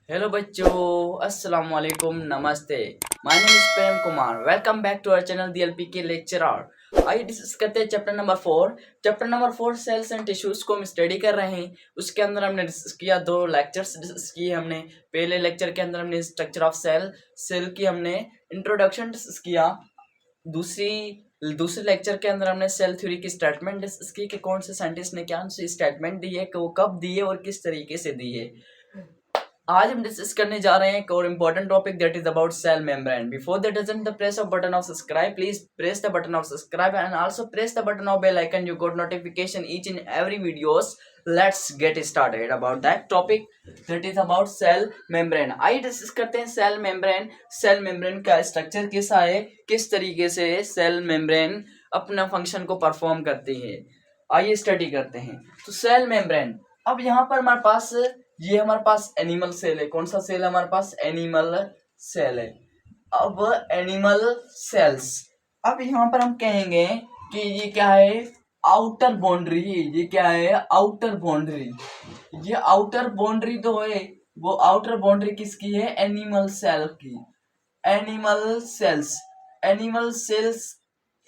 Hello बच्चों, अस्सलाम वालेकुम, नमस्ते। My name is Prem Kumar. Welcome back to our channel the LP के लेक्चरर। आइए डिस्कस करते हैं chapter number 4। Chapter number 4 cells and tissues को हम स्टडी कर रहे हैं। उसके अंदर हमने डिस्कस किया, 2 लेक्चर्स डिस्कस किए हमने। पहले लेक्चर के अंदर हमने स्ट्रक्चर ऑफ सेल की हमने इंट्रोडक्शन डिस्कस किया। दूसरे लेक्चर के अंदर हमने सेल थ्योरी की स्टेटमेंट डिस्कस की कि कौन से साइंटिस्ट ने क्या सी स्टेटमेंट दी है, वो कब दी है और किस तरीके से दी है। आज हम डिस्कस करने जा रहे हैं एक और important topic, that is about cell membrane. Before that doesn't the press of button of subscribe, please press the button of subscribe and also press the button of bell icon. You got notification each and every videos. Let's get started about that topic, that is about cell membrane. आइए discuss करते हैं cell membrane. Cell membrane का structure कैसा है, किस तरीके से cell membrane अपना फंक्शन को परफॉर्म करती है, आइए स्टडी करते हैं। तो सेल मेम्ब्रेन, अब यहाँ पर हमारे पास ये हमारे पास एनिमल सेल है। कौन सा सेल है हमारे पास? एनिमल सेल है। अब एनिमल सेल्स, अब यहाँ पर हम कहेंगे कि ये क्या है? Outer boundary. ये क्या है? Outer boundary. ये आउटर बाउंड्री तो है, वो आउटर बाउंड्री किसकी है? एनिमल सेल की। Animal cells, animal cells,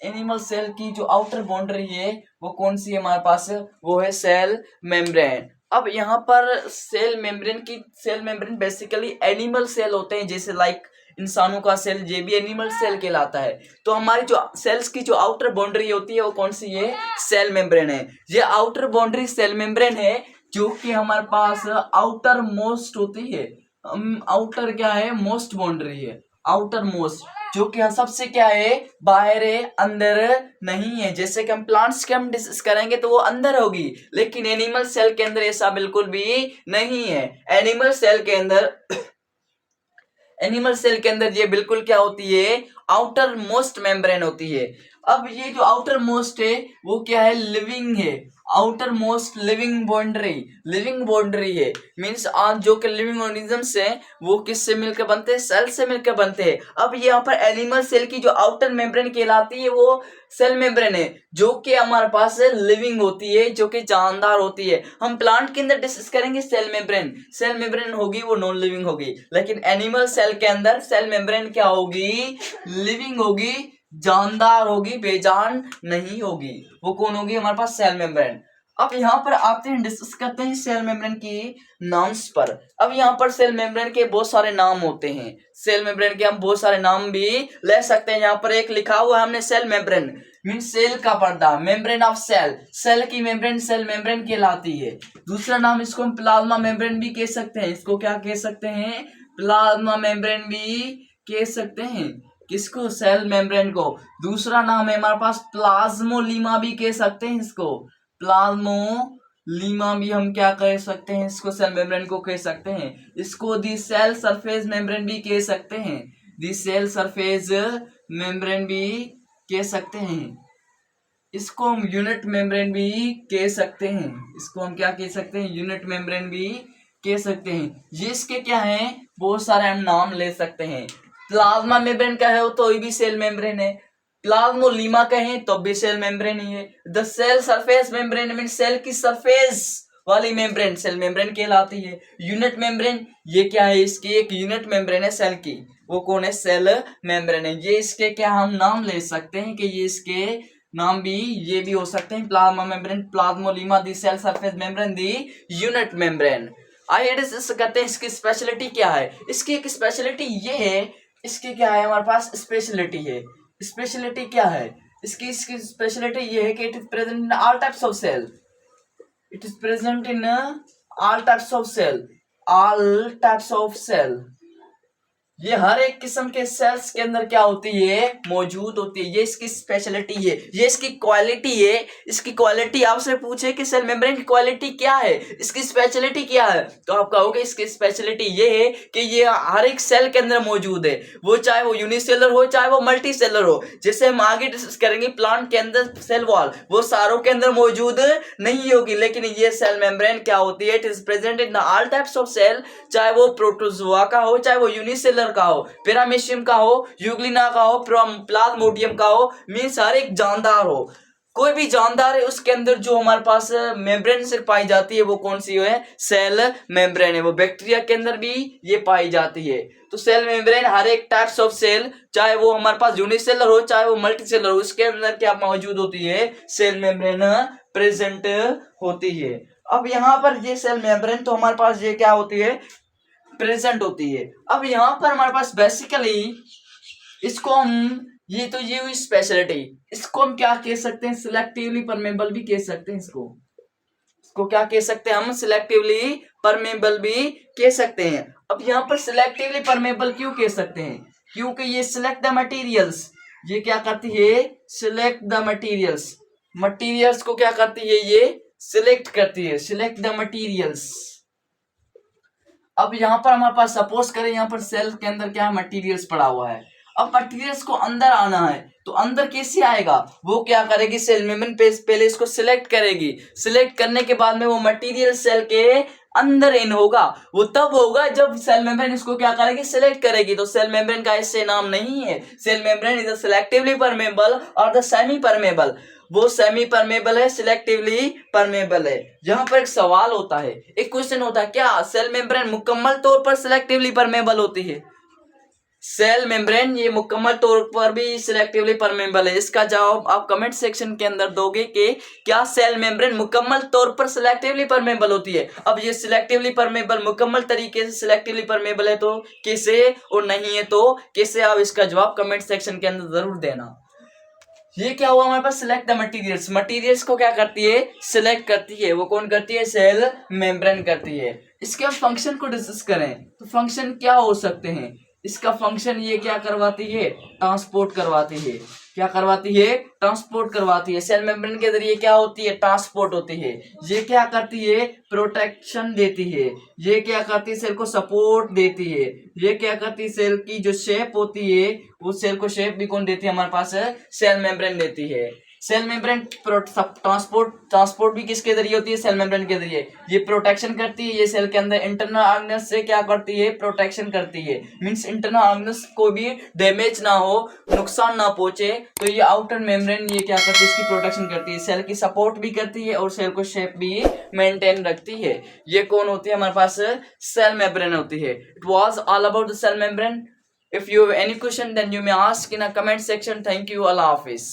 animal cell की जो आउटर बाउंड्री है वो कौन सी है हमारे पास? वो है सेल मेम्ब्रेन। अब यहाँ पर cell membrane basically animal cell होते हैं, जैसे लाइक इंसानों का सेल, ये भी एनिमल सेल कहलाता है। तो हमारी जो सेल्स की जो आउटर बाउंड्री होती है वो कौन सी है? सेल मेम्ब्रेन है। ये आउटर बाउंड्री सेल मेम्ब्रेन है जो कि हमारे पास आउटर मोस्ट होती है। आउटर क्या है? मोस्ट बाउंड्री है, आउटर मोस्ट, जो कि सबसे क्या है? बाहर है, अंदर नहीं है। जैसे कि हम प्लांट्स के हम डिस्कस करेंगे तो वो अंदर होगी, लेकिन एनिमल सेल के अंदर ऐसा बिल्कुल भी नहीं है। एनिमल सेल के अंदर एनिमल सेल के अंदर ये बिल्कुल क्या होती है? आउटर मोस्ट मेम्ब्रेन होती है। अब ये जो आउटर मोस्ट है वो क्या है? लिविंग है। आउटर मोस्ट लिविंग बाउंड्री है। मीन्स आज जो कि लिविंग ऑर्गेनिजम्स है वो किससे मिलकर बनते हैं? सेल से मिलकर बनते हैं। अब यहाँ पर एनिमल सेल की जो आउटर मेम्ब्रेन कहलाती है वो सेल मेम्ब्रेन है, जो कि हमारे पास लिविंग होती है, जो कि जानदार होती है। हम प्लांट के अंदर डिस्कस करेंगे सेल मेम्ब्रेन होगी, वो नॉन लिविंग होगी। लेकिन एनिमल सेल के अंदर सेल मेम्ब्रेन क्या होगी? लिविंग होगी, जानदार होगी, बेजान नहीं होगी। वो कौन होगी हमारे पास? Cell membrane. अब यहाँ पर आते हैं, डिस्कस करते हैं सेल मेम्ब्रेन की नाम्स पर। अब यहाँ पर सेल मेम्ब्रेन के बहुत सारे नाम होते हैं। सेल मेम्ब्रेन के हम बहुत सारे नाम भी ले सकते हैं। यहाँ पर एक लिखा हुआ है हमने, सेल मेम्ब्रेन मीन्स सेल का पर्दा, मेम्ब्रेन ऑफ सेल, सेल की मेम्ब्रेन सेल मेम्ब्रेन कहलाती है। दूसरा नाम इसको हम प्लाज्मा मेम्ब्रेन भी कह सकते हैं। इसको क्या कह सकते हैं? प्लाज्मा मेम्ब्रेन भी कह सकते हैं। किसको? सेल मेम्ब्रेन को। दूसरा नाम है हमारे पास प्लाज्मोलीमा भी कह सकते हैं इसको। प्लाज्मोलीमा भी हम क्या कह सकते हैं इसको? सेल मेम्ब्रेन को कह सकते हैं। इसको दी सेल सरफेस मेम्ब्रेन भी कह सकते हैं। दी सेल सरफेस मेम्ब्रेन भी कह सकते हैं। इसको हम यूनिट मेम्ब्रेन भी कह सकते हैं। इसको हम क्या कह सकते हैं? यूनिट मेम्ब्रेन भी कह सकते हैं। ये इसके क्या है? बहुत सारे हम नाम ले सकते हैं। प्लाज्मा मेम्ब्रेन का है तो भी सेल मेम्ब्रेन है। प्लाज्मोलीमा कहें तो भी सेल मेम्ब्रेन ही है। The cell surface membrane mean cell की सरफेस वाली मेम्ब्रेन सेल मेम्ब्रेन कहलाती है। यूनिट मेम्ब्रेन, ये क्या है? इसकी एक यूनिट मेम्ब्रेन है सेल की, वो कौन है? सेल मेम्ब्रेन है। ये इसके क्या हम नाम ले सकते हैं कि ये इसके नाम भी ये भी हो सकते हैं। Plasma membrane, plasmalemma, the cell surface membrane, the unit membrane. आइए डिस्कस करते हैं इसकी स्पेशलिटी क्या है। इसकी एक स्पेशलिटी ये है, इसकी क्या है हमारे पास? स्पेशलिटी है। स्पेशलिटी क्या है इसकी स्पेशलिटी ये है कि it is present in all types of cell. It is present in all types of cell. All types of cell, ये हर एक किस्म के सेल्स के अंदर क्या होती है? मौजूद होती है। ये इसकी स्पेशलिटी है, ये इसकी क्वालिटी है। इसकी क्वालिटी आपसे पूछे कि सेल मेम्ब्रेन की क्वालिटी क्या है, इसकी स्पेशलिटी क्या है, तो आप कहोगे इसकी स्पेशलिटी ये है कि ये हर एक सेल के अंदर मौजूद है, वो चाहे वो यूनिसेलर हो चाहे वो मल्टी सेलर हो। जैसे हम आगे डिस्कस करेंगे, प्लांट के अंदर सेल वॉल वो सारों के अंदर मौजूद नहीं होगी, लेकिन ये सेल मेम्ब्रेन क्या होती है? It is present in all types of cell, चाहे वो प्रोटोजोआ का हो, चाहे वो यूनिसेलर का हो, पैरामीशियम का हो, यूग्लिना का हो, प्लाज्मोडियम का हो, मीन्स हर एक जानदार हो। कोई भी जानदार है उसके अंदर जो हमारे पास मेम्ब्रेन से पाई जाती है वो कौन सी है, सेल मेम्ब्रेन है। वो बैक्टीरिया के अंदर भी ये पाई जाती है। तो सेल मेम्ब्रेन हर एक टाइप्स ऑफ सेल, चाहे वो हमारे पास यूनिसेलर हो चाहे वो मल्टीसेलर हो, उसके अंदर क्या मौजूद होती है, सेल मेम्ब्रेन प्रेजेंट होती है। अब यहाँ पर ये सेल मेम्ब्रेन तो हमारे पास ये क्या होती है, प्रेजेंट होती है। अब यहाँ पर हमारे पास बेसिकली इसको हम ये हुई स्पेशलिटी, इसको हम क्या कह सकते हैं, सिलेक्टिवली परमेबल भी कह सकते हैं। इसको क्या कह सकते हैं हम, सिलेक्टिवली परमेबल भी कह सकते हैं। अब यहाँ पर सिलेक्टिवली परमेबल क्यों कह सकते हैं, क्योंकि ये सिलेक्ट द मटेरियल्स, ये क्या करती है, सिलेक्ट द मटेरियल्स, मटेरियल्स को क्या करती है, ये सिलेक्ट करती है, सिलेक्ट द मटेरियल्स। अब यहाँ पर हमारे पास सपोज करें यहाँ पर सेल के अंदर क्या मटेरियल्स पड़ा हुआ है। अब मटेरियल्स को अंदर आना है तो अंदर कैसे आएगा, वो क्या करेगी, सेल मेम्ब्रेन पहले इसको सिलेक्ट करेगी। सिलेक्ट करने के बाद में वो मटेरियल सेल के अंदर इन होगा। वो तब होगा जब सेल मेम्ब्रेन इसको क्या करेगी, सिलेक्ट करेगी। तो सेल मेम्ब्रेन का इससे नाम नहीं है। Cell membrane is selectively permeable और द सेमी परमेबल। वो सेमी परमेबल है, सिलेक्टिवली परमेबल है। यहाँ पर एक सवाल होता है, एक क्वेश्चन होता है, क्या सेल मेम्ब्रेन मुकम्मल तौर पर सिलेक्टिवली परमेबल होती है? सेल मेम्ब्रेन ये मुकम्मल तौर पर भी सिलेक्टिवली परमेबल है। इसका जवाब आप कमेंट सेक्शन के अंदर दोगे कि क्या सेल मेम्ब्रेन मुकम्मल तौर पर सिलेक्टिवली परमेबल होती है। अब ये सिलेक्टिवली परमेबल मुकम्मल तरीके से सिलेक्टिवली परमेबल है तो कैसे, और नहीं है तो कैसे, आप इसका जवाब कमेंट सेक्शन के अंदर जरूर देना। ये क्या हुआ हमारे पास, सिलेक्ट द मटेरियल्स, मटेरियल्स को क्या करती है, सिलेक्ट करती है। वो कौन करती है, सेल मेम्ब्रेन करती है। इसके फंक्शन को डिस्कस करें तो फंक्शन क्या हो सकते हैं। इसका फंक्शन ये क्या करवाती है, ट्रांसपोर्ट करवाती है। क्या करवाती है, ट्रांसपोर्ट करवाती है। सेल मेम्ब्रेन के जरिए क्या होती है, ट्रांसपोर्ट होती है। ये क्या करती है, प्रोटेक्शन देती है। ये क्या करती है, सेल को सपोर्ट देती है। ये क्या करती है, सेल की जो शेप होती है वो सेल को शेप भी कौन देती है, हमारे पास सेल मेम्ब्रेन देती है। सेल मेम्ब्रेन ट्रांसपोर्ट भी किसके जरिए होती है, सेल मेम्ब्रेन के जरिए। ये प्रोटेक्शन करती है, ये सेल के अंदर इंटरनल ऑर्गेनल्स से क्या करती है, प्रोटेक्शन करती है। मींस इंटरनल ऑर्गेनल्स को भी डैमेज ना हो, नुकसान ना पहुंचे, तो ये आउटर मेम्ब्रेन ये क्या करती है, इसकी प्रोटेक्शन करती है। सेल की सपोर्ट भी करती है और सेल को शेप भी मेंटेन रखती है। ये कौन होती है, हमारे पास सेल मेम्ब्रेन होती है। It was all about the cell membrane. If you have any question then you may ask in a comment section. Thank you. Allah Hafiz.